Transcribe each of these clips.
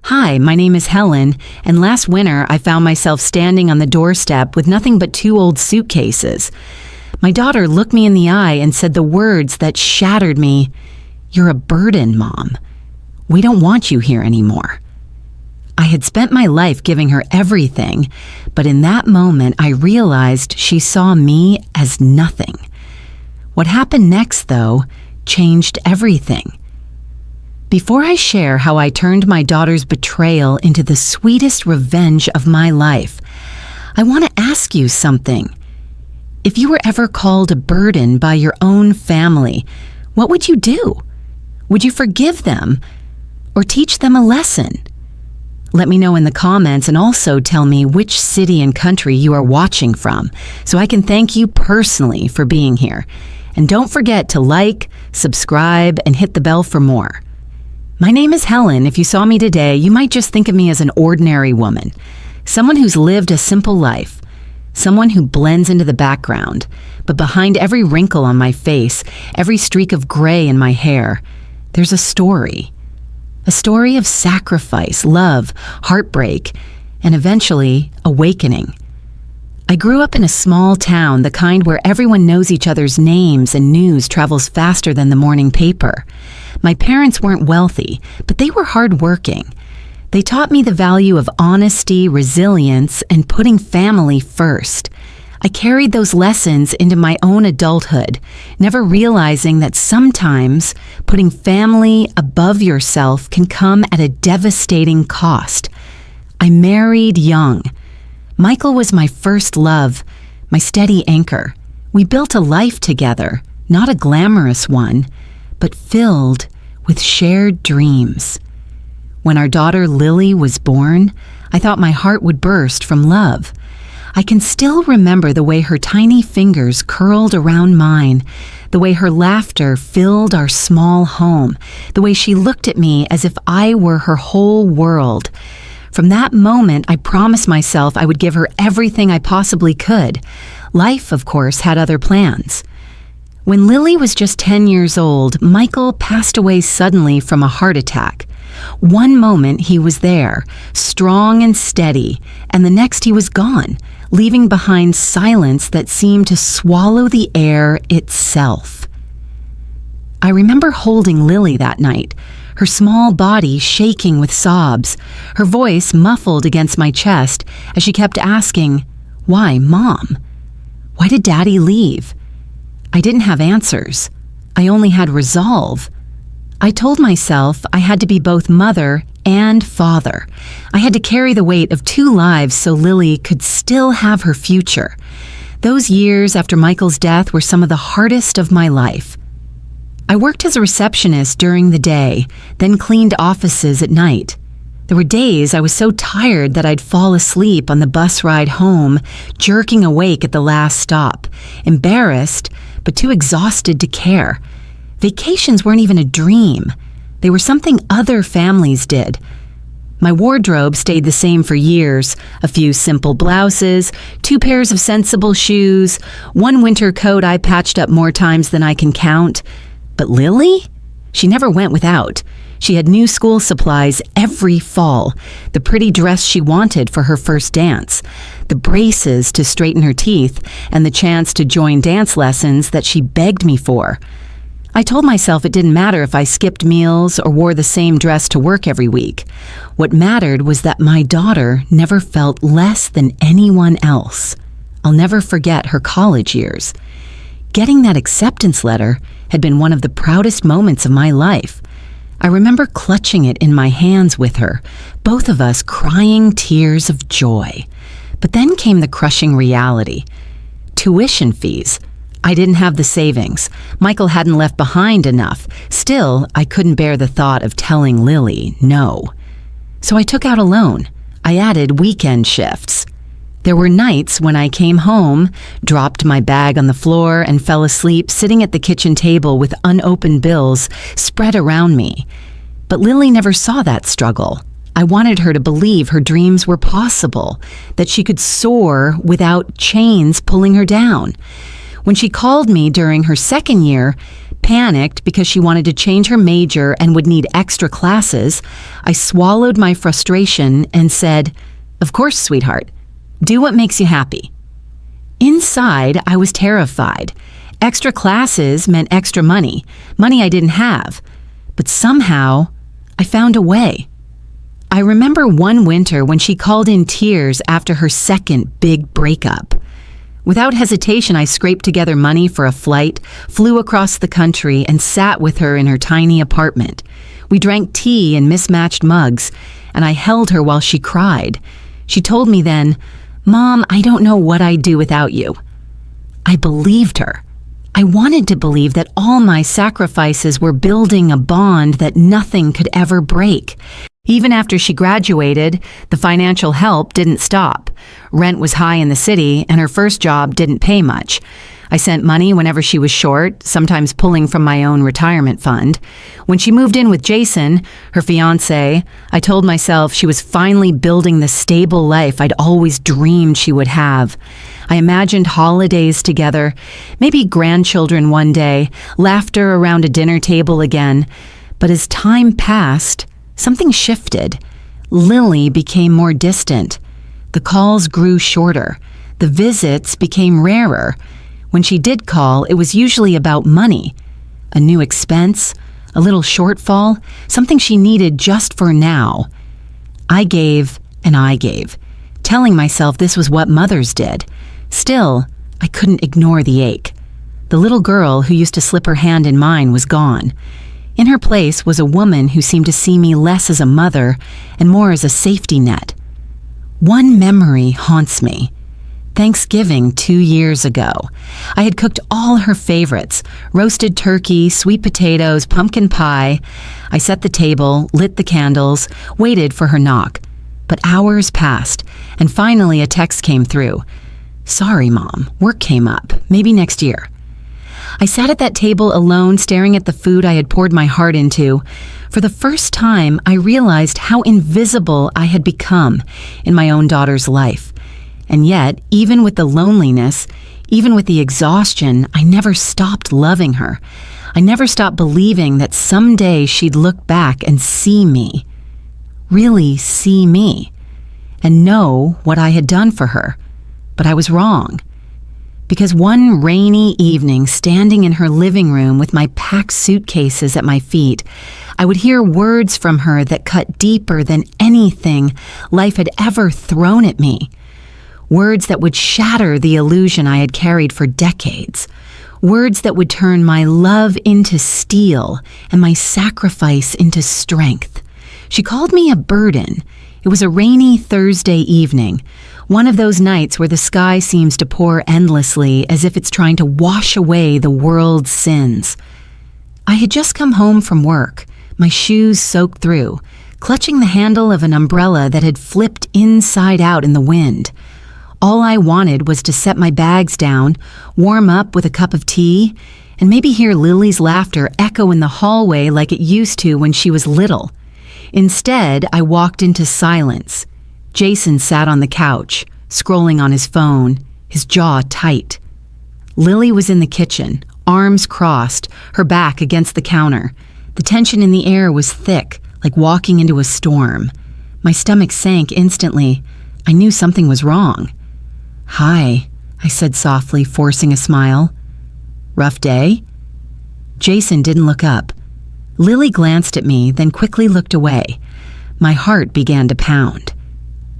Hi, my name is Helen, and last winter I found myself standing on the doorstep with nothing but 2 old suitcases. My daughter looked me in the eye and said the words that shattered me. "You're a burden, Mom. We don't want you here anymore." I had spent my life giving her everything, but in that moment I realized she saw me as nothing. What happened next, though, changed everything. Before I share how I turned my daughter's betrayal into the sweetest revenge of my life, I want to ask you something. If you were ever called a burden by your own family, what would you do? Would you forgive them or teach them a lesson? Let me know in the comments, and also tell me which city and country you are watching from so I can thank you personally for being here. And don't forget to like, subscribe, and hit the bell for more. My name is Helen. If you saw me today, you might just think of me as an ordinary woman, someone who's lived a simple life, someone who blends into the background, but behind every wrinkle on my face, every streak of gray in my hair, there's a story of sacrifice, love, heartbreak, and eventually awakening. I grew up in a small town, the kind where everyone knows each other's names and news travels faster than the morning paper. My parents weren't wealthy, but they were hardworking. They taught me the value of honesty, resilience, and putting family first. I carried those lessons into my own adulthood, never realizing that sometimes putting family above yourself can come at a devastating cost. I married young. Michael was my first love, my steady anchor. We built a life together, not a glamorous one, but filled with shared dreams. When our daughter Lily was born, I thought my heart would burst from love. I can still remember the way her tiny fingers curled around mine, the way her laughter filled our small home, the way she looked at me as if I were her whole world. From that moment, I promised myself I would give her everything I possibly could. Life, of course, had other plans. When Lily was just 10 years old, Michael passed away suddenly from a heart attack. One moment he was there, strong and steady, and the next he was gone, leaving behind silence that seemed to swallow the air itself. I remember holding Lily that night, her small body shaking with sobs, her voice muffled against my chest as she kept asking, "Why, Mom? Why did Daddy leave?" I didn't have answers. I only had resolve. I told myself I had to be both mother and father. I had to carry the weight of 2 lives so Lily could still have her future. Those years after Michael's death were some of the hardest of my life. I worked as a receptionist during the day, then cleaned offices at night. There were days I was so tired that I'd fall asleep on the bus ride home, jerking awake at the last stop, embarrassed, but too exhausted to care. Vacations weren't even a dream. They were something other families did. My wardrobe stayed the same for years. A few simple blouses, 2 pairs of sensible shoes, 1 winter coat I patched up more times than I can count. But Lily? She never went without. She had new school supplies every fall, the pretty dress she wanted for her first dance, the braces to straighten her teeth, and the chance to join dance lessons that she begged me for. I told myself it didn't matter if I skipped meals or wore the same dress to work every week. What mattered was that my daughter never felt less than anyone else. I'll never forget her college years. Getting that acceptance letter had been one of the proudest moments of my life. I remember clutching it in my hands with her, both of us crying tears of joy. But then came the crushing reality. Tuition fees. I didn't have the savings. Michael hadn't left behind enough. Still, I couldn't bear the thought of telling Lily no. So I took out a loan. I added weekend shifts. There were nights when I came home, dropped my bag on the floor, and fell asleep sitting at the kitchen table with unopened bills spread around me. But Lily never saw that struggle. I wanted her to believe her dreams were possible, that she could soar without chains pulling her down. When she called me during her second year, Panicked because she wanted to change her major and would need extra classes, I swallowed my frustration and said, "Of course, sweetheart. Do what makes you happy." Inside, I was terrified. Extra classes meant extra money I didn't have. But somehow, I found a way. I remember one winter when she called in tears after her second big breakup. Without hesitation, I scraped together money for a flight, flew across the country, and sat with her in her tiny apartment. We drank tea in mismatched mugs, and I held her while she cried. She told me then, "Mom, I don't know what I'd do without you." I believed her. I wanted to believe that all my sacrifices were building a bond that nothing could ever break. Even after she graduated, the financial help didn't stop. Rent was high in the city, and her first job didn't pay much. I sent money whenever she was short, sometimes pulling from my own retirement fund. When she moved in with Jason, her fiancé, I told myself she was finally building the stable life I'd always dreamed she would have. I imagined holidays together, maybe grandchildren one day, laughter around a dinner table again. But as time passed, something shifted. Lily became more distant. The calls grew shorter. The visits became rarer. When she did call, it was usually about money. A new expense, a little shortfall, something she needed just for now. I gave and I gave, telling myself this was what mothers did. Still, I couldn't ignore the ache. The little girl who used to slip her hand in mine was gone. In her place was a woman who seemed to see me less as a mother and more as a safety net. One memory haunts me. Thanksgiving 2 years ago. I had cooked all her favorites: roasted turkey, sweet potatoes, pumpkin pie. I set the table, lit the candles, waited for her knock. But hours passed, and finally a text came through. "Sorry, Mom, work came up. Maybe next year." I sat at that table alone, staring at the food I had poured my heart into. For the first time, I realized how invisible I had become in my own daughter's life. And yet, even with the loneliness, even with the exhaustion, I never stopped loving her. I never stopped believing that someday she'd look back and see me, really see me, and know what I had done for her. But I was wrong. Because one rainy evening, standing in her living room with my packed suitcases at my feet, I would hear words from her that cut deeper than anything life had ever thrown at me. Words that would shatter the illusion I had carried for decades. Words that would turn my love into steel and my sacrifice into strength. She called me a burden. It was a rainy Thursday evening, one of those nights where the sky seems to pour endlessly as if it's trying to wash away the world's sins. I had just come home from work, my shoes soaked through, clutching the handle of an umbrella that had flipped inside out in the wind. All I wanted was to set my bags down, warm up with a cup of tea, and maybe hear Lily's laughter echo in the hallway like it used to when she was little. Instead, I walked into silence. Jason sat on the couch, scrolling on his phone, his jaw tight. Lily was in the kitchen, arms crossed, her back against the counter. The tension in the air was thick, like walking into a storm. My stomach sank instantly. I knew something was wrong. "Hi," I said softly, forcing a smile. "Rough day?" Jason didn't look up. Lily glanced at me, then quickly looked away. My heart began to pound.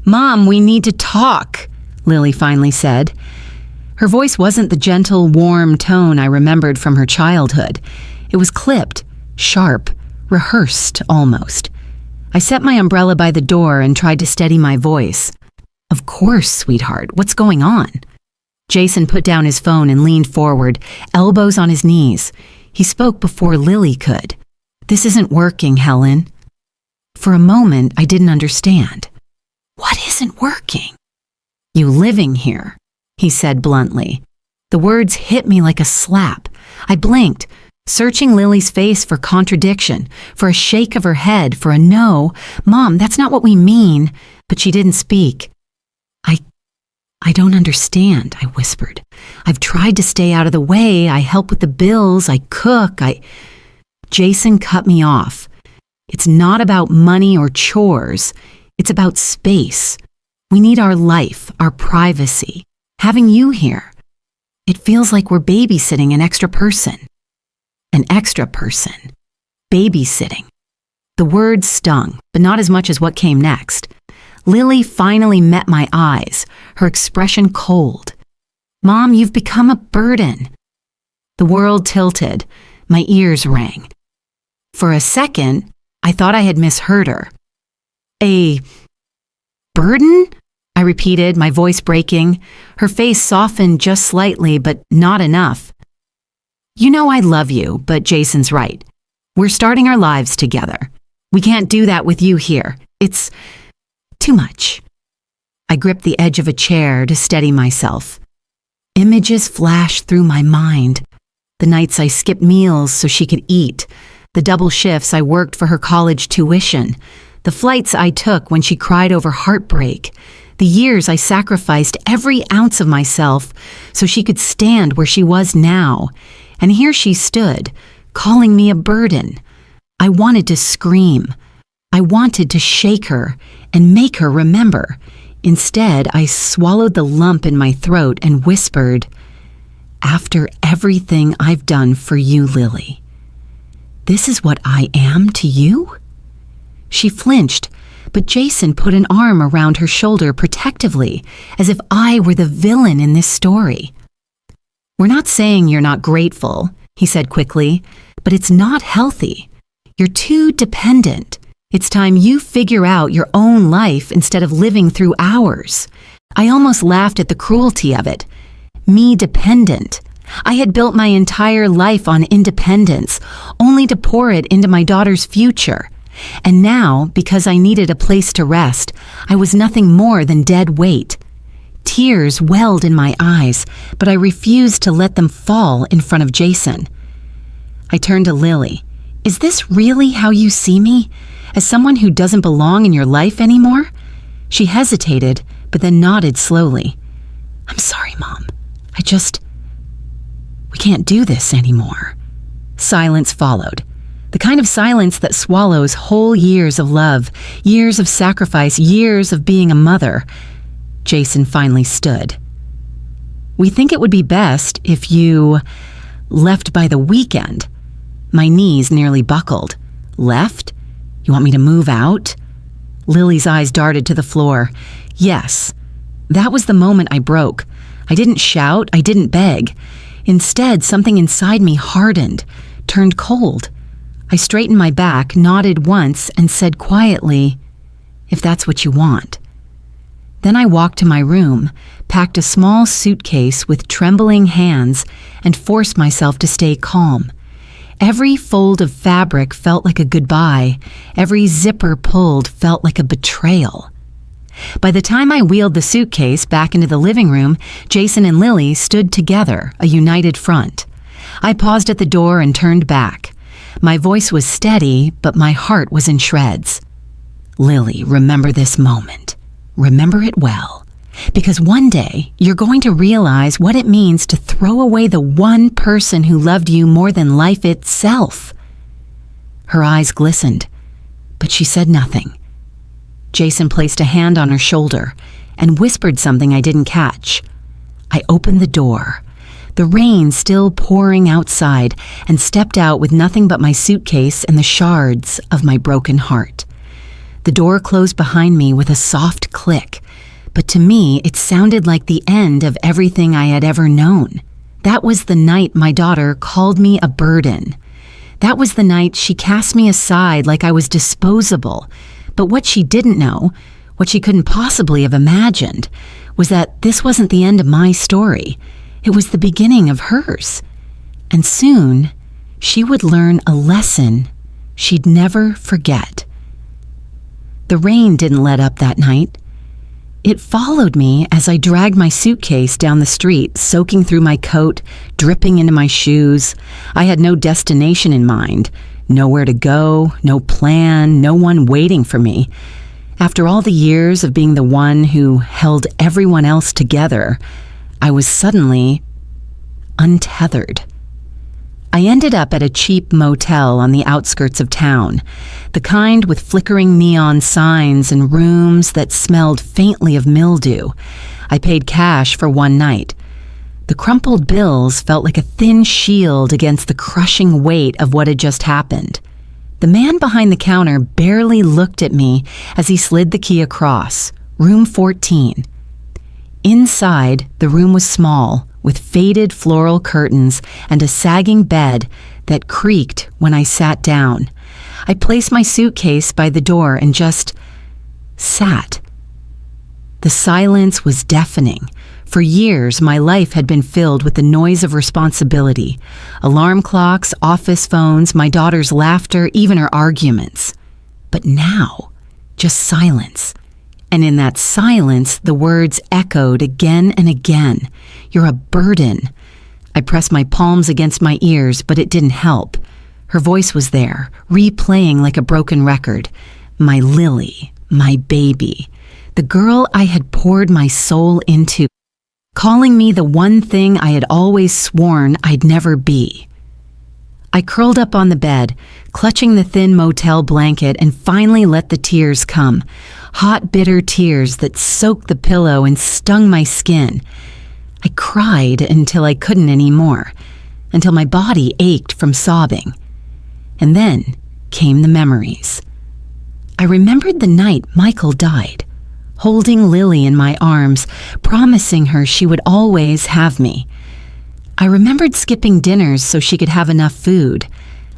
"Mom, we need to talk," Lily finally said. Her voice wasn't the gentle, warm tone I remembered from her childhood. It was clipped, sharp, rehearsed almost. I set my umbrella by the door and tried to steady my voice. "Of course, sweetheart. What's going on?" Jason put down his phone and leaned forward, elbows on his knees. He spoke before Lily could. "This isn't working, Helen." For a moment, I didn't understand. "What isn't working?" "You living here," he said bluntly. The words hit me like a slap. I blinked, searching Lily's face for contradiction, for a shake of her head, for a no. "Mom, that's not what we mean." But she didn't speak. "I don't understand," I whispered. "I've tried to stay out of the way. I help with the bills. I cook. Jason cut me off. "It's not about money or chores. It's about space. We need our life, our privacy. Having you here. It feels like we're babysitting an extra person." An extra person. Babysitting. The words stung, but not as much as what came next. Lily finally met my eyes, her expression cold. "Mom, you've become a burden." The world tilted. My ears rang. For a second, I thought I had misheard her. "A burden?" I repeated, my voice breaking. Her face softened just slightly, but not enough. "You know I love you, but Jason's right. We're starting our lives together. We can't do that with you here. It's too much." I gripped the edge of a chair to steady myself. Images flashed through my mind. The nights I skipped meals so she could eat. The double shifts I worked for her college tuition. The flights I took when she cried over heartbreak. The years I sacrificed every ounce of myself so she could stand where she was now. And here she stood, calling me a burden. I wanted to scream. I wanted to shake her and make her remember. Instead, I swallowed the lump in my throat and whispered, "After everything I've done for you, Lily, this is what I am to you?" She flinched, but Jason put an arm around her shoulder protectively, as if I were the villain in this story. "We're not saying you're not grateful," he said quickly, "but it's not healthy. You're too dependent. It's time you figure out your own life instead of living through ours." I almost laughed at the cruelty of it. Me dependent. I had built my entire life on independence, only to pour it into my daughter's future. And now, because I needed a place to rest, I was nothing more than dead weight. Tears welled in my eyes, but I refused to let them fall in front of Jason. I turned to Lily. "Is this really how you see me? As someone who doesn't belong in your life anymore?" She hesitated, but then nodded slowly. "I'm sorry, Mom. We can't do this anymore." Silence followed. The kind of silence that swallows whole years of love, years of sacrifice, years of being a mother. Jason finally stood. "We think it would be best if you left by the weekend." My knees nearly buckled. "Left? You want me to move out?" Lily's eyes darted to the floor. "Yes." That was the moment I broke. I didn't shout, I didn't beg. Instead, something inside me hardened, turned cold. I straightened my back, nodded once, and said quietly, "If that's what you want." Then I walked to my room, packed a small suitcase with trembling hands, and forced myself to stay calm. Every fold of fabric felt like a goodbye. Every zipper pulled felt like a betrayal. By the time I wheeled the suitcase back into the living room, Jason and Lily stood together, a united front. I paused at the door and turned back. My voice was steady, but my heart was in shreds. "Lily, remember this moment. Remember it well. Because one day, you're going to realize what it means to throw away the one person who loved you more than life itself." Her eyes glistened, but she said nothing. Jason placed a hand on her shoulder and whispered something I didn't catch. I opened the door, the rain still pouring outside, and stepped out with nothing but my suitcase and the shards of my broken heart. The door closed behind me with a soft click, but to me it sounded like the end of everything I had ever known. That was the night my daughter called me a burden. That was the night she cast me aside like I was disposable. But what she didn't know, what she couldn't possibly have imagined, was that this wasn't the end of my story. It was the beginning of hers. And soon, she would learn a lesson she'd never forget. The rain didn't let up that night. It followed me as I dragged my suitcase down the street, soaking through my coat, dripping into my shoes. I had no destination in mind. Nowhere to go, no plan, no one waiting for me. After all the years of being the one who held everyone else together, I was suddenly untethered. I ended up at a cheap motel on the outskirts of town, the kind with flickering neon signs and rooms that smelled faintly of mildew. I paid cash for one night. The crumpled bills felt like a thin shield against the crushing weight of what had just happened. The man behind the counter barely looked at me as he slid the key across. Room 14. Inside, the room was small, with faded floral curtains and a sagging bed that creaked when I sat down. I placed my suitcase by the door and just sat. The silence was deafening. For years, my life had been filled with the noise of responsibility. Alarm clocks, office phones, my daughter's laughter, even her arguments. But now, just silence. And in that silence, the words echoed again and again. "You're a burden." I pressed my palms against my ears, but it didn't help. Her voice was there, replaying like a broken record. My Lily, my baby, the girl I had poured my soul into, calling me the one thing I had always sworn I'd never be. I curled up on the bed, clutching the thin motel blanket, and finally let the tears come. Hot, bitter tears that soaked the pillow and stung my skin. I cried until I couldn't anymore, until my body ached from sobbing. And then came the memories. I remembered the night Michael died, holding Lily in my arms, promising her she would always have me. I remembered skipping dinners so she could have enough food.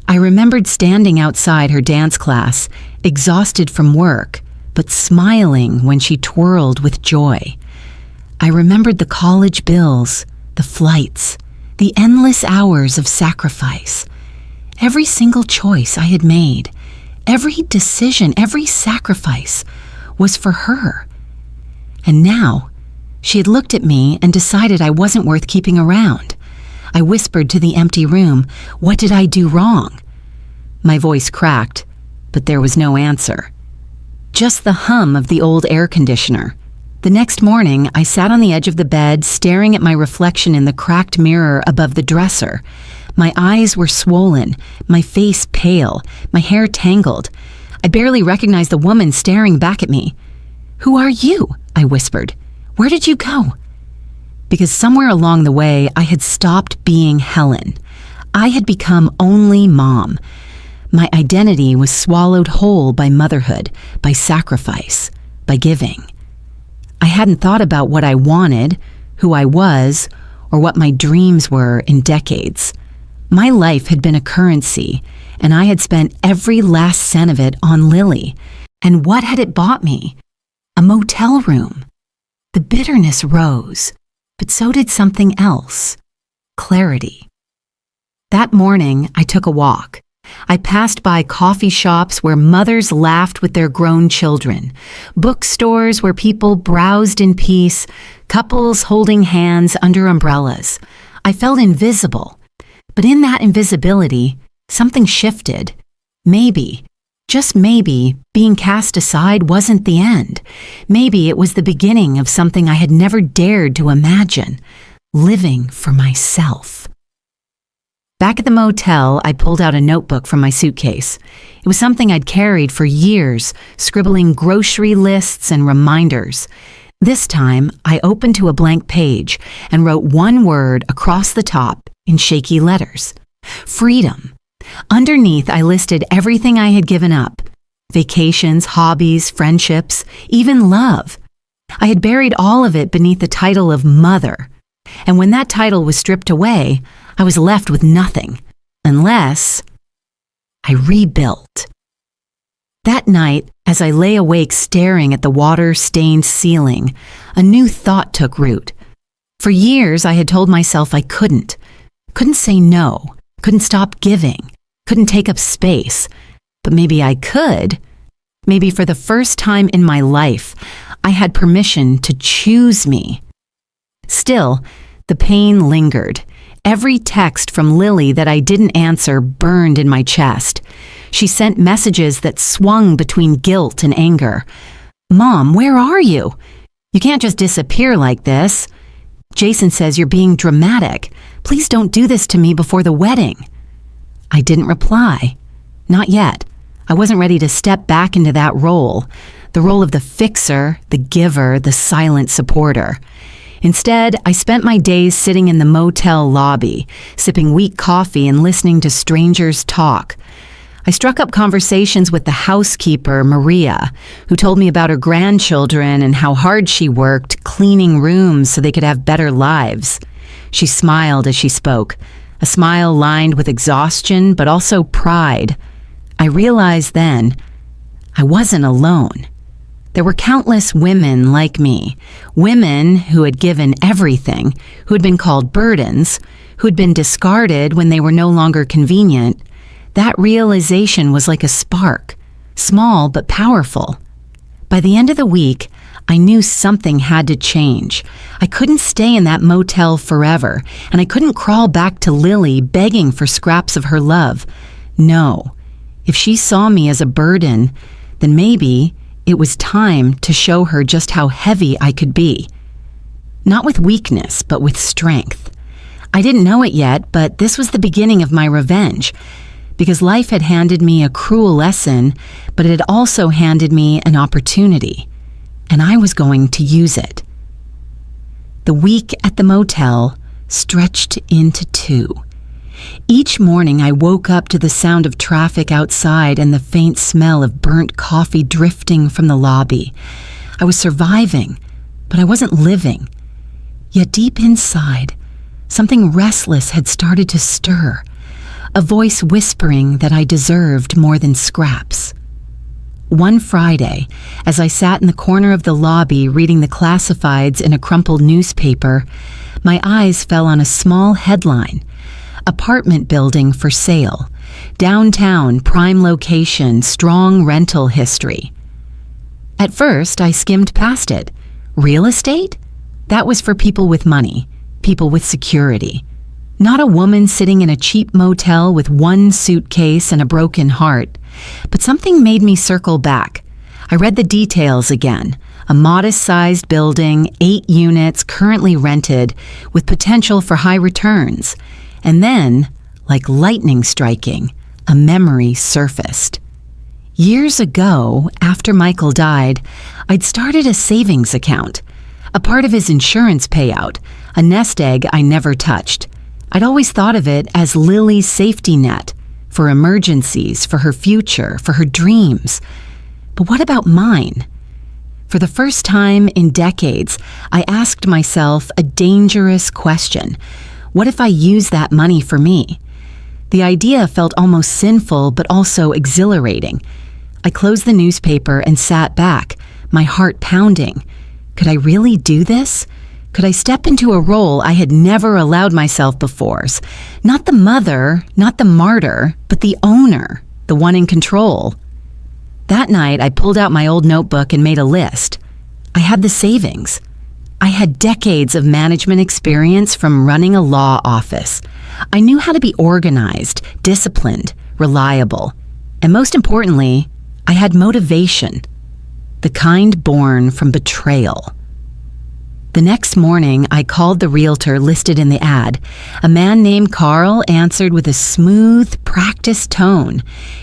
I remembered standing outside her dance class, exhausted from work, but smiling when she twirled with joy. I remembered the college bills, the flights, the endless hours of sacrifice. Every single choice I had made, every decision, every sacrifice was for her. And now, she had looked at me and decided I wasn't worth keeping around. I whispered to the empty room, "What did I do wrong?" My voice cracked, but there was no answer. Just the hum of the old air conditioner. The next morning, I sat on the edge of the bed, staring at my reflection in the cracked mirror above the dresser. My eyes were swollen, my face pale, my hair tangled. I barely recognized the woman staring back at me. "Who are you?" I whispered. "Where did you go?" Because somewhere along the way, I had stopped being Helen. I had become only Mom. My identity was swallowed whole by motherhood, by sacrifice, by giving. I hadn't thought about what I wanted, who I was, or what my dreams were in decades. My life had been a currency, and I had spent every last cent of it on Lily. And what had it bought me? A motel room. The bitterness rose, but so did something else. Clarity. That morning, I took a walk. I passed by coffee shops where mothers laughed with their grown children, bookstores where people browsed in peace, couples holding hands under umbrellas. I felt invisible, but in that invisibility, something shifted. Maybe, just maybe, being cast aside wasn't the end. Maybe it was the beginning of something I had never dared to imagine, living for myself. Back at the motel, I pulled out a notebook from my suitcase. It was something I'd carried for years, scribbling grocery lists and reminders. This time, I opened to a blank page and wrote one word across the top in shaky letters. Freedom. Underneath, I listed everything I had given up. Vacations, hobbies, friendships, even love. I had buried all of it beneath the title of Mother. And when that title was stripped away, I was left with nothing, unless I rebuilt. That night, as I lay awake staring at the water-stained ceiling, a new thought took root. For years, I had told myself I couldn't say no, couldn't stop giving, couldn't take up space. But maybe I could. Maybe for the first time in my life, I had permission to choose me. Still, the pain lingered. Every text from Lily that I didn't answer burned in my chest. She sent messages that swung between guilt and anger. "Mom, where are you? You can't just disappear like this. Jason says you're being dramatic. Please don't do this to me before the wedding." I didn't reply. Not yet. I wasn't ready to step back into that role, the role of the fixer, the giver, the silent supporter. Instead, I spent my days sitting in the motel lobby, sipping weak coffee and listening to strangers talk. I struck up conversations with the housekeeper, Maria, who told me about her grandchildren and how hard she worked cleaning rooms so they could have better lives. She smiled as she spoke, a smile lined with exhaustion but also pride. I realized then I wasn't alone. There were countless women like me, women who had given everything, who had been called burdens, who had been discarded when they were no longer convenient. That realization was like a spark, small but powerful. By the end of the week, I knew something had to change. I couldn't stay in that motel forever, and I couldn't crawl back to Lily begging for scraps of her love. No, if she saw me as a burden, then maybe it was time to show her just how heavy I could be. Not with weakness, but with strength. I didn't know it yet, but this was the beginning of my revenge. Because life had handed me a cruel lesson, but it had also handed me an opportunity, and I was going to use it. The week at the motel stretched into 2. Each morning I woke up to the sound of traffic outside and the faint smell of burnt coffee drifting from the lobby. I was surviving, but I wasn't living. Yet deep inside, something restless had started to stir. A voice whispering that I deserved more than scraps. One Friday, as I sat in the corner of the lobby reading the classifieds in a crumpled newspaper, my eyes fell on a small headline: "Apartment building for sale. Downtown, prime location, strong rental history." At first, I skimmed past it. Real estate? That was for people with money, people with security. Not a woman sitting in a cheap motel with one suitcase and a broken heart. But something made me circle back. I read the details again. A modest-sized building, 8 units currently rented, with potential for high returns. And then, like lightning striking, a memory surfaced. Years ago, after Michael died, I'd started a savings account, a part of his insurance payout, a nest egg I never touched. I'd always thought of it as Lily's safety net, for emergencies, for her future, for her dreams. But what about mine? For the first time in decades, I asked myself a dangerous question. What if I use that money for me? The idea felt almost sinful, but also exhilarating. I closed the newspaper and sat back, my heart pounding. Could I really do this? Could I step into a role I had never allowed myself before? Not the mother, not the martyr, but the owner, the one in control. That night, I pulled out my old notebook and made a list. I had the savings. I had decades of management experience from running a law office. I knew how to be organized, disciplined, reliable. And most importantly, I had motivation, the kind born from betrayal. The next morning, I called the realtor listed in the ad. A man named Carl answered with a smooth, practiced tone.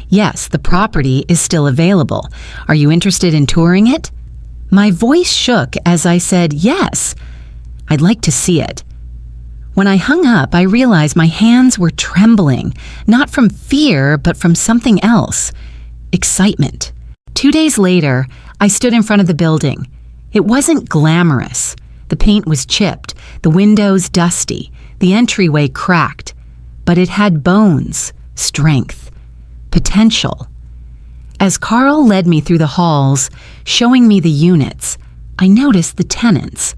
"Yes, the property is still available. Are you interested in touring it?" My voice shook as I said, "Yes, I'd like to see it." When I hung up, I realized my hands were trembling, not from fear, but from something else: excitement. 2 days later, I stood in front of the building. It wasn't glamorous. The paint was chipped, the windows dusty, the entryway cracked, but it had bones, strength, potential. As Carl led me through the halls, showing me the units, I noticed the tenants.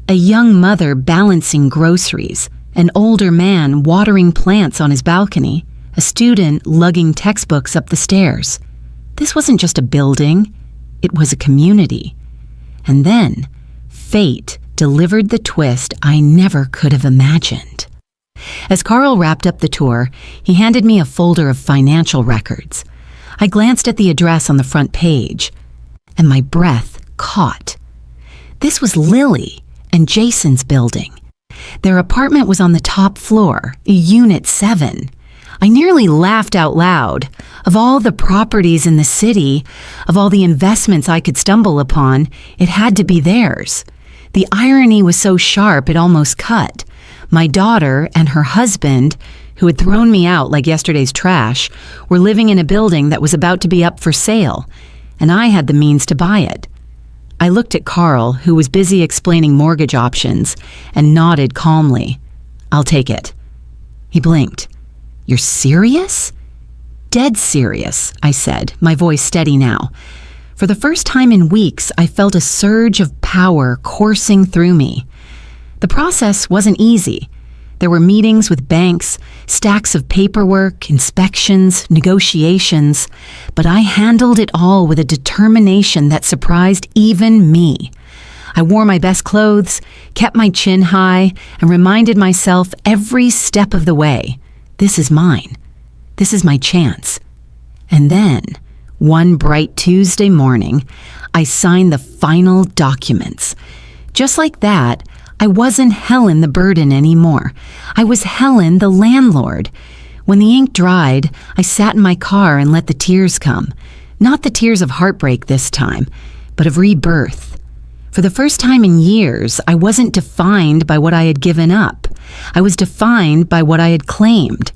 A young mother balancing groceries, an older man watering plants on his balcony, a student lugging textbooks up the stairs. This wasn't just a building, it was a community. And then, fate delivered the twist I never could have imagined. As Carl wrapped up the tour, he handed me a folder of financial records. I glanced at the address on the front page, and my breath caught. This was Lily and Jason's building. Their apartment was on the top floor, Unit 7. I nearly laughed out loud. Of all the properties in the city, of all the investments I could stumble upon, it had to be theirs. The irony was so sharp it almost cut. My daughter and her husband, who had thrown me out like yesterday's trash, were living in a building that was about to be up for sale, and I had the means to buy it. I looked at Carl, who was busy explaining mortgage options, and nodded calmly. "I'll take it." He blinked. "You're serious?" "Dead serious," I said, my voice steady now. For the first time in weeks, I felt a surge of power coursing through me. The process wasn't easy. There were meetings with banks, stacks of paperwork, inspections, negotiations, but I handled it all with a determination that surprised even me. I wore my best clothes, kept my chin high, and reminded myself every step of the way, this is mine. This is my chance. And then, one bright Tuesday morning, I signed the final documents. Just like that, I wasn't Helen the burden anymore. I was Helen the landlord. When the ink dried, I sat in my car and let the tears come. Not the tears of heartbreak this time, but of rebirth. For the first time in years, I wasn't defined by what I had given up. I was defined by what I had claimed.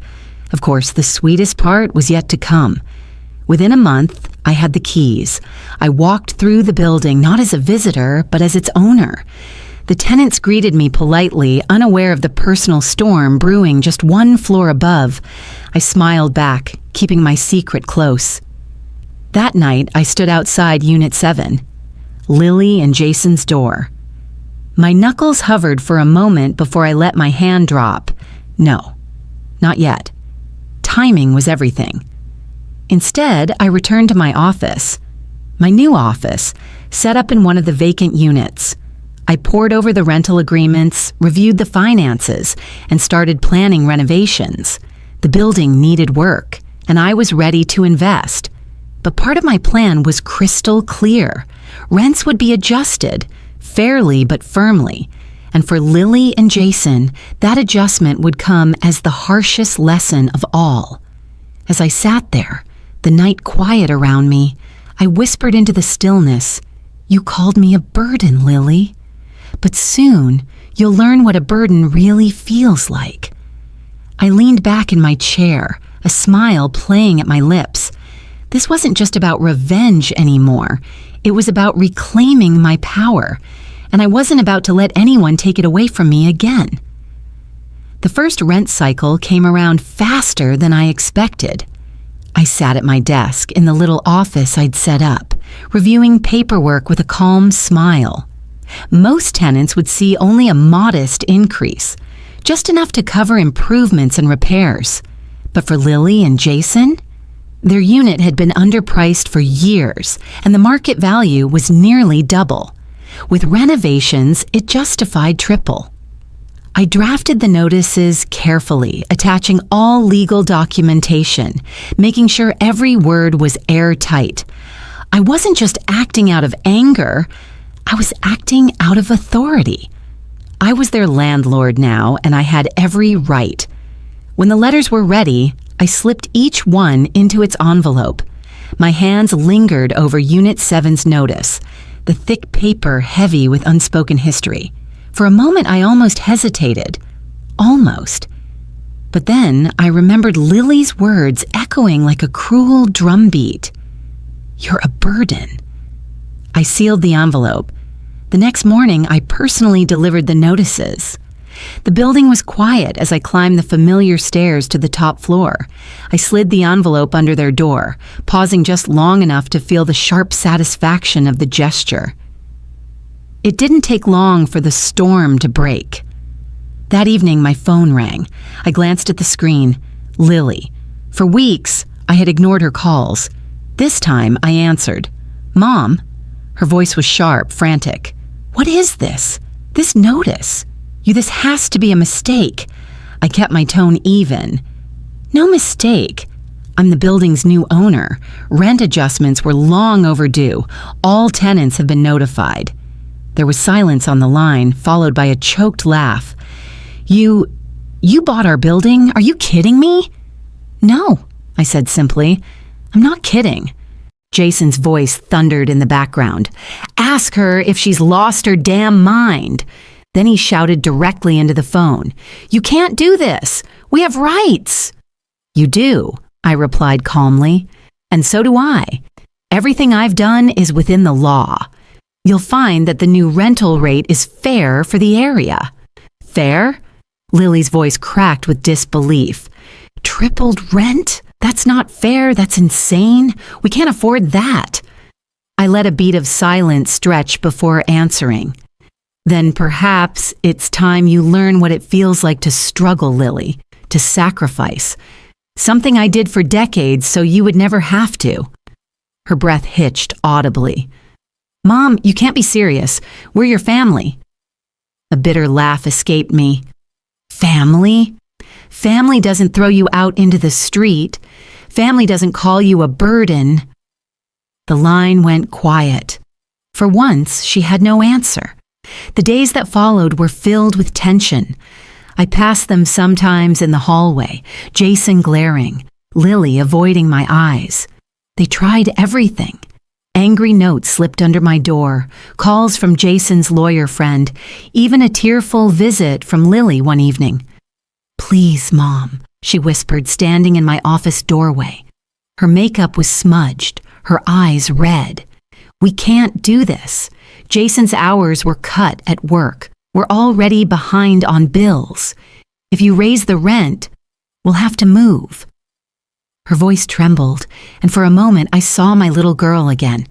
Of course, the sweetest part was yet to come. Within a month, I had the keys. I walked through the building not as a visitor, but as its owner. The tenants greeted me politely, unaware of the personal storm brewing just one floor above. I smiled back, keeping my secret close. That night, I stood outside Unit 7, Lily and Jason's door. My knuckles hovered for a moment before I let my hand drop. No, not yet. Timing was everything. Instead, I returned to my office. My new office, set up in one of the vacant units. I pored over the rental agreements, reviewed the finances, and started planning renovations. The building needed work, and I was ready to invest. But part of my plan was crystal clear. Rents would be adjusted, fairly but firmly. And for Lily and Jason, that adjustment would come as the harshest lesson of all. As I sat there, the night quiet around me, I whispered into the stillness, "You called me a burden, Lily. But soon, you'll learn what a burden really feels like." I leaned back in my chair, a smile playing at my lips. This wasn't just about revenge anymore. It was about reclaiming my power, and I wasn't about to let anyone take it away from me again. The first rent cycle came around faster than I expected. I sat at my desk in the little office I'd set up, reviewing paperwork with a calm smile. Most tenants would see only a modest increase, just enough to cover improvements and repairs. But for Lily and Jason, their unit had been underpriced for years, and the market value was nearly double. With renovations, it justified triple. I drafted the notices carefully, attaching all legal documentation, making sure every word was airtight. I wasn't just acting out of anger, I was acting out of authority. I was their landlord now, and I had every right. When the letters were ready, I slipped each one into its envelope. My hands lingered over Unit 7's notice, the thick paper heavy with unspoken history. For a moment, I almost hesitated. Almost. But then I remembered Lily's words echoing like a cruel drumbeat. "You're a burden." I sealed the envelope. The next morning, I personally delivered the notices. The building was quiet as I climbed the familiar stairs to the top floor. I slid the envelope under their door, pausing just long enough to feel the sharp satisfaction of the gesture. It didn't take long for the storm to break. That evening, my phone rang. I glanced at the screen. Lily. For weeks, I had ignored her calls. This time, I answered. "Mom?" Her voice was sharp, frantic. "What is this? This notice? This has to be a mistake." I kept my tone even. "No mistake. I'm the building's new owner. Rent adjustments were long overdue. All tenants have been notified. There was silence on the line, followed by a choked laugh. You bought our building? Are you kidding me? No, I said simply. I'm not kidding. Jason's voice thundered in the background. Ask her if she's lost her damn mind. Then he shouted directly into the phone. You can't do this. We have rights. You do, I replied calmly. And so do I. Everything I've done is within the law. You'll find that the new rental rate is fair for the area. Fair? Lily's voice cracked with disbelief. Tripled rent? That's not fair. That's insane. We can't afford that. I let a beat of silence stretch before answering. Then perhaps it's time you learn what it feels like to struggle, Lily, to sacrifice. Something I did for decades so you would never have to. Her breath hitched audibly. Mom, you can't be serious. We're your family. A bitter laugh escaped me. Family? Family doesn't throw you out into the street. Family doesn't call you a burden. The line went quiet. For once, she had no answer. The days that followed were filled with tension. I passed them sometimes in the hallway, Jason glaring, Lily avoiding my eyes. They tried everything. Angry notes slipped under my door, calls from Jason's lawyer friend, even a tearful visit from Lily one evening. Please, Mom, she whispered, standing in my office doorway. Her makeup was smudged, her eyes red. We can't do this. Jason's hours were cut at work. We're already behind on bills. If you raise the rent, we'll have to move. Her voice trembled, and for a moment I saw my little girl again.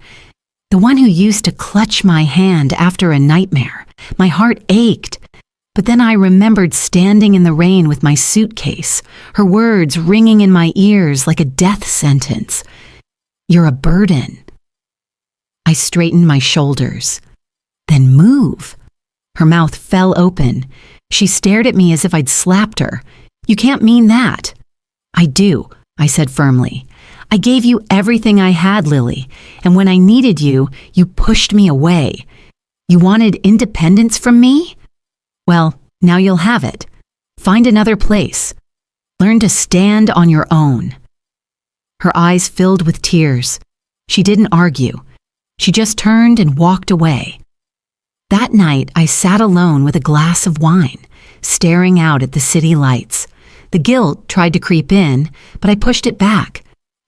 The one who used to clutch my hand after a nightmare. My heart ached. But then I remembered standing in the rain with my suitcase, her words ringing in my ears like a death sentence. You're a burden. I straightened my shoulders. Then move. Her mouth fell open. She stared at me as if I'd slapped her. You can't mean that. I do, I said firmly. I gave you everything I had, Lily, and when I needed you, you pushed me away. You wanted independence from me? Well, now you'll have it. Find another place. Learn to stand on your own. Her eyes filled with tears. She didn't argue. She just turned and walked away. That night, I sat alone with a glass of wine, staring out at the city lights. The guilt tried to creep in, but I pushed it back.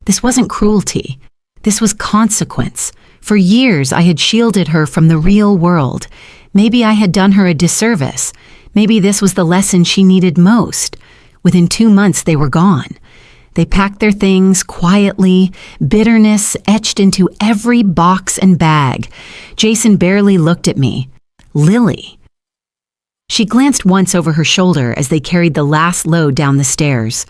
This wasn't cruelty. This was consequence. For years, I had shielded her from the real world. Maybe I had done her a disservice. Maybe this was the lesson she needed most. Within 2 months, they were gone. They packed their things quietly, bitterness etched into every box and bag. Jason barely looked at me. Lily. She glanced once over her shoulder as they carried the last load down the stairs.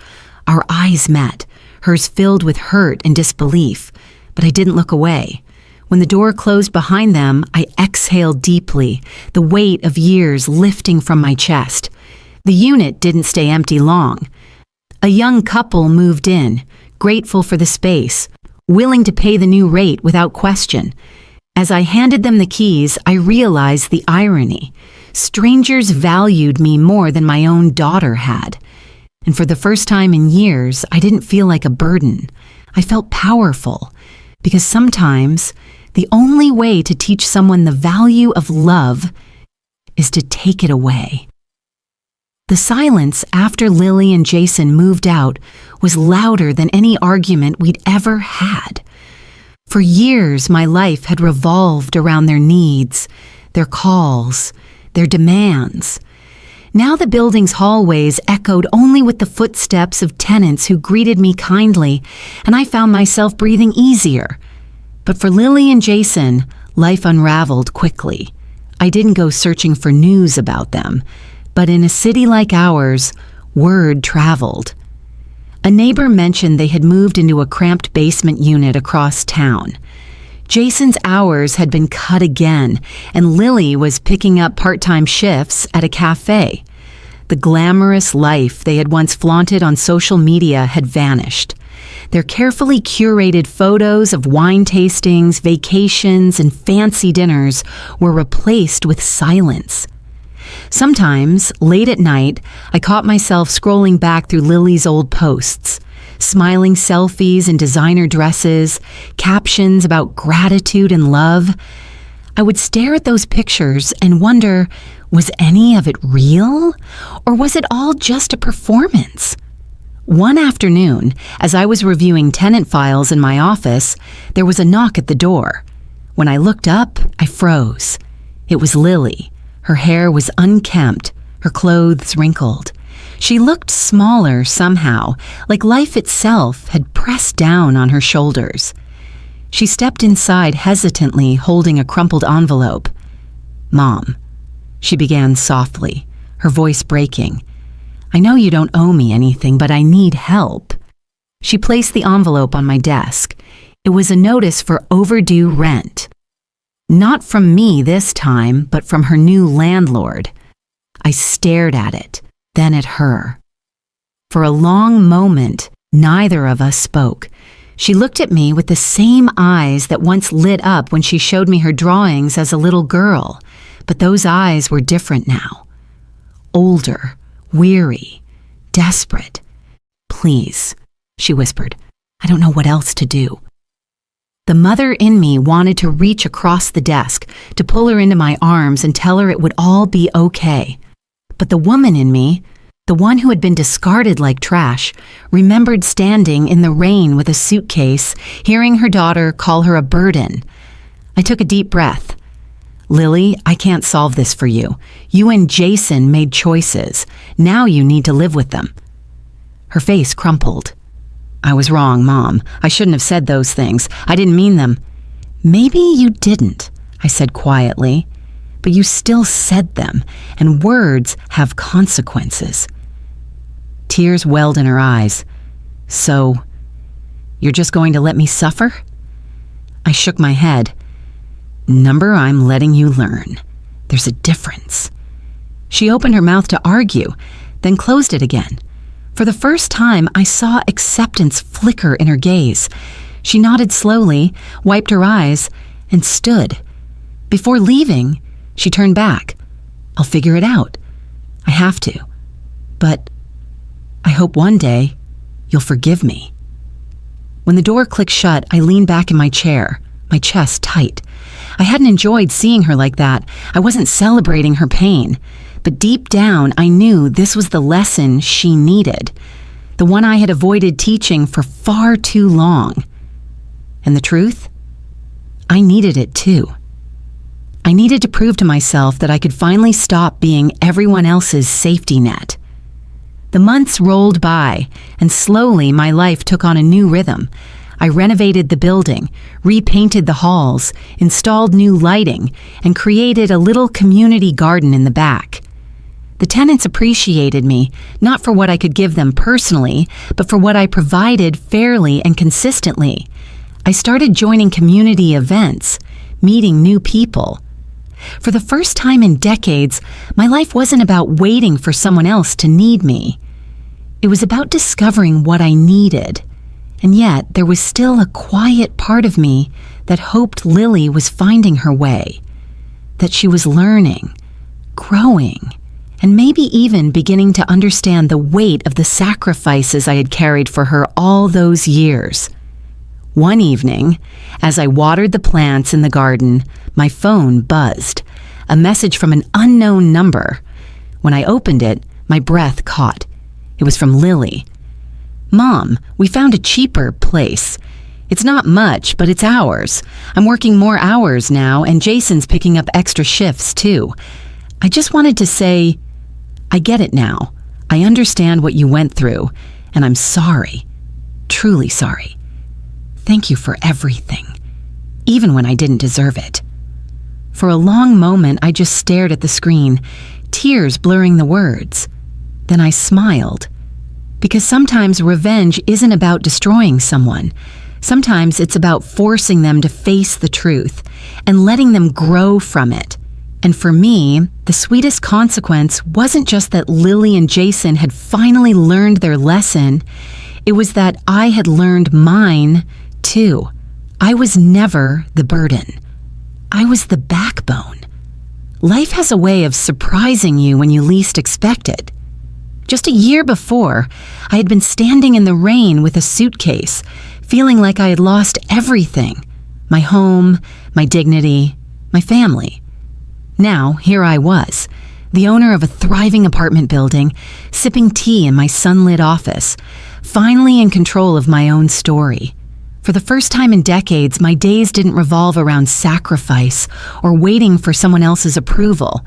Our eyes met, hers filled with hurt and disbelief, but I didn't look away. When the door closed behind them, I exhaled deeply, the weight of years lifting from my chest. The unit didn't stay empty long. A young couple moved in, grateful for the space, willing to pay the new rate without question. As I handed them the keys, I realized the irony. Strangers valued me more than my own daughter had. And for the first time in years, I didn't feel like a burden. I felt powerful, because sometimes the only way to teach someone the value of love is to take it away. The silence after Lily and Jason moved out was louder than any argument we'd ever had. For years, my life had revolved around their needs, their calls, their demands. Now the building's hallways echoed only with the footsteps of tenants who greeted me kindly, and I found myself breathing easier. But for Lily and Jason, life unraveled quickly. I didn't go searching for news about them, but in a city like ours, word traveled. A neighbor mentioned they had moved into a cramped basement unit across town. Jason's hours had been cut again, and Lily was picking up part-time shifts at a cafe. The glamorous life they had once flaunted on social media had vanished. Their carefully curated photos of wine tastings, vacations, and fancy dinners were replaced with silence. Sometimes, late at night, I caught myself scrolling back through Lily's old posts, smiling selfies in designer dresses, captions about gratitude and love. I would stare at those pictures and wonder, was any of it real? Or was it all just a performance? One afternoon, as I was reviewing tenant files in my office, there was a knock at the door. When I looked up, I froze. It was Lily. Her hair was unkempt, her clothes wrinkled. She looked smaller somehow, like life itself had pressed down on her shoulders. She stepped inside hesitantly, holding a crumpled envelope. "Mom," she began softly, her voice breaking. "I know you don't owe me anything, but I need help." She placed the envelope on my desk. It was a notice for overdue rent. Not from me this time, but from her new landlord. I stared at it, then at her. For a long moment, neither of us spoke. She looked at me with the same eyes that once lit up when she showed me her drawings as a little girl, but those eyes were different now. Older, weary, desperate. "Please," she whispered. "I don't know what else to do." The mother in me wanted to reach across the desk, to pull her into my arms and tell her it would all be okay. But the woman in me, the one who had been discarded like trash, remembered standing in the rain with a suitcase, hearing her daughter call her a burden. I took a deep breath. "Lily, I can't solve this for you. You and Jason made choices. Now you need to live with them." Her face crumpled. "I was wrong, Mom. I shouldn't have said those things. I didn't mean them." "Maybe you didn't," I said quietly, "but you still said them, and words have consequences." Tears welled in her eyes. "So, you're just going to let me suffer?" I shook my head. "Number, I'm letting you learn. There's a difference." She opened her mouth to argue, then closed it again. For the first time, I saw acceptance flicker in her gaze. She nodded slowly, wiped her eyes, and stood. Before leaving, she turned back. "I'll figure it out. I have to. But I hope one day you'll forgive me." When the door clicked shut, I leaned back in my chair, my chest tight. I hadn't enjoyed seeing her like that. I wasn't celebrating her pain. But deep down, I knew this was the lesson she needed, the one I had avoided teaching for far too long. And the truth? I needed it too. I needed to prove to myself that I could finally stop being everyone else's safety net. The months rolled by, and slowly my life took on a new rhythm. I renovated the building, repainted the halls, installed new lighting, and created a little community garden in the back. The tenants appreciated me, not for what I could give them personally, but for what I provided fairly and consistently. I started joining community events, meeting new people. For the first time in decades, my life wasn't about waiting for someone else to need me. It was about discovering what I needed. And yet, there was still a quiet part of me that hoped Lily was finding her way, that she was learning, growing, and maybe even beginning to understand the weight of the sacrifices I had carried for her all those years. One evening, as I watered the plants in the garden, my phone buzzed, a message from an unknown number. When I opened it, my breath caught. It was from Lily. "Mom, we found a cheaper place. It's not much, but it's ours. I'm working more hours now, and Jason's picking up extra shifts too. I just wanted to say, I get it now. I understand what you went through, and I'm sorry. Truly sorry. Thank you for everything, even when I didn't deserve it." For a long moment, I just stared at the screen, tears blurring the words. Then I smiled. Because sometimes revenge isn't about destroying someone. Sometimes it's about forcing them to face the truth and letting them grow from it. And for me, the sweetest consequence wasn't just that Lily and Jason had finally learned their lesson. It was that I had learned mine, too. I was never the burden. I was the backbone. Life has a way of surprising you when you least expect it. Just a year before, I had been standing in the rain with a suitcase, feeling like I had lost everything: my home, my dignity, my family. Now, here I was, the owner of a thriving apartment building, sipping tea in my sunlit office, finally in control of my own story. For the first time in decades, my days didn't revolve around sacrifice or waiting for someone else's approval.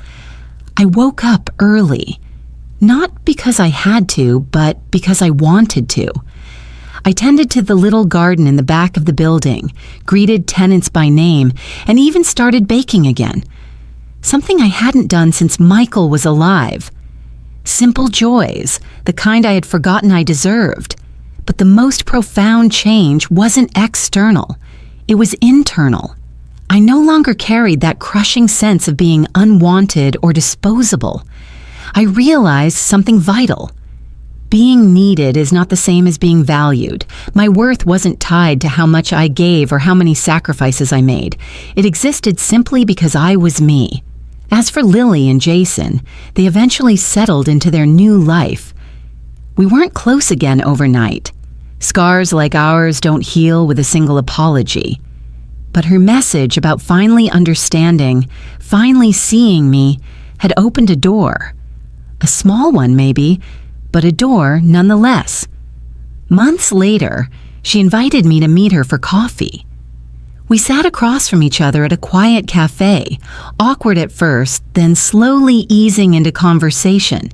I woke up early, not because I had to, but because I wanted to. I tended to the little garden in the back of the building, greeted tenants by name, and even started baking again. Something I hadn't done since Michael was alive. Simple joys, the kind I had forgotten I deserved. But the most profound change wasn't external. It was internal. I no longer carried that crushing sense of being unwanted or disposable. I realized something vital. Being needed is not the same as being valued. My worth wasn't tied to how much I gave or how many sacrifices I made. It existed simply because I was me. As for Lily and Jason, they eventually settled into their new life. We weren't close again overnight. Scars like ours don't heal with a single apology. But her message about finally understanding, finally seeing me, had opened a door. A small one, maybe, but a door nonetheless. Months later, she invited me to meet her for coffee. We sat across from each other at a quiet cafe, awkward at first, then slowly easing into conversation.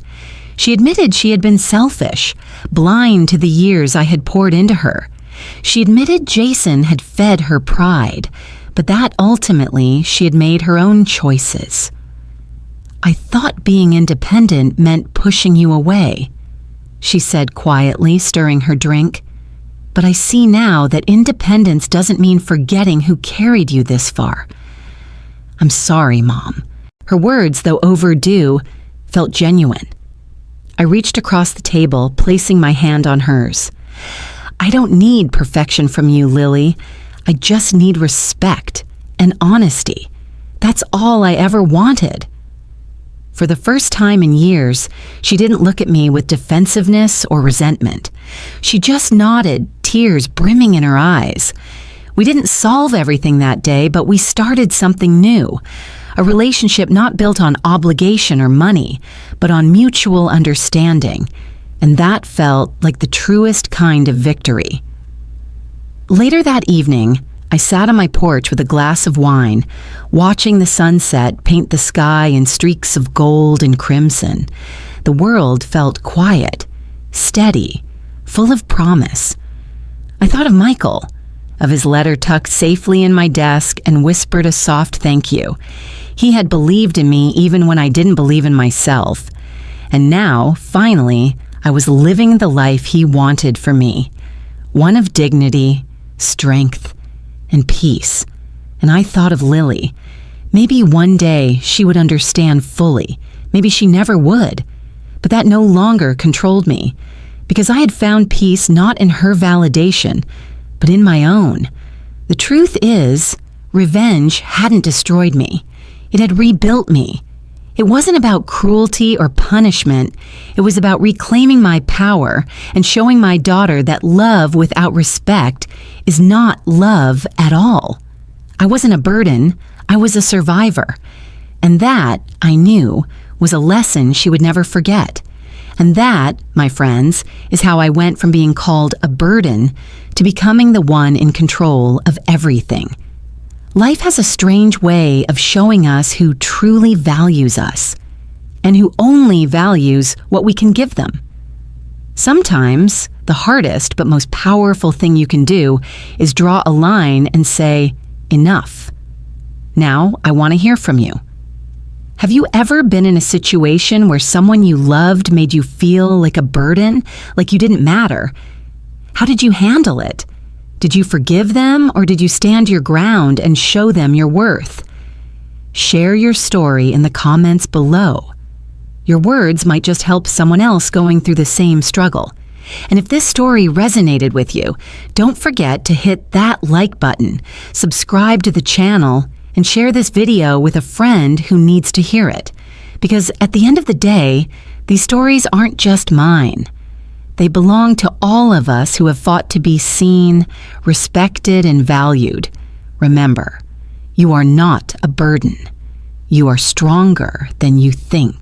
She admitted she had been selfish, blind to the years I had poured into her. She admitted Jason had fed her pride, but that ultimately she had made her own choices. "I thought being independent meant pushing you away," she said quietly, stirring her drink. "But I see now that independence doesn't mean forgetting who carried you this far." "I'm sorry, Mom." Her words, though overdue, felt genuine. I reached across the table, placing my hand on hers. "I don't need perfection from you, Lily. I just need respect and honesty. That's all I ever wanted." For the first time in years, she didn't look at me with defensiveness or resentment. She just nodded, tears brimming in her eyes. We didn't solve everything that day, but we started something new. A relationship not built on obligation or money, but on mutual understanding. And that felt like the truest kind of victory. Later that evening, I sat on my porch with a glass of wine, watching the sunset paint the sky in streaks of gold and crimson. The world felt quiet, steady, full of promise. I thought of Michael, of his letter tucked safely in my desk, and whispered a soft thank you. He had believed in me even when I didn't believe in myself. And now, finally, I was living the life he wanted for me. One of dignity, strength, and peace. And I thought of Lily. Maybe one day she would understand fully. Maybe she never would. But that no longer controlled me, because I had found peace not in her validation, but in my own. The truth is, revenge hadn't destroyed me. It had rebuilt me. It wasn't about cruelty or punishment. It was about reclaiming my power and showing my daughter that love without respect is not love at all. I wasn't a burden. I was a survivor. And that, I knew, was a lesson she would never forget. And that, my friends, is how I went from being called a burden to becoming the one in control of everything. Life has a strange way of showing us who truly values us, and who only values what we can give them. Sometimes, the hardest but most powerful thing you can do is draw a line and say, enough. Now, I want to hear from you. Have you ever been in a situation where someone you loved made you feel like a burden, like you didn't matter? How did you handle it? Did you forgive them, or did you stand your ground and show them your worth? Share your story in the comments below. Your words might just help someone else going through the same struggle. And if this story resonated with you, don't forget to hit that like button, subscribe to the channel, and share this video with a friend who needs to hear it. Because at the end of the day, these stories aren't just mine. They belong to all of us who have fought to be seen, respected, and valued. Remember, you are not a burden. You are stronger than you think.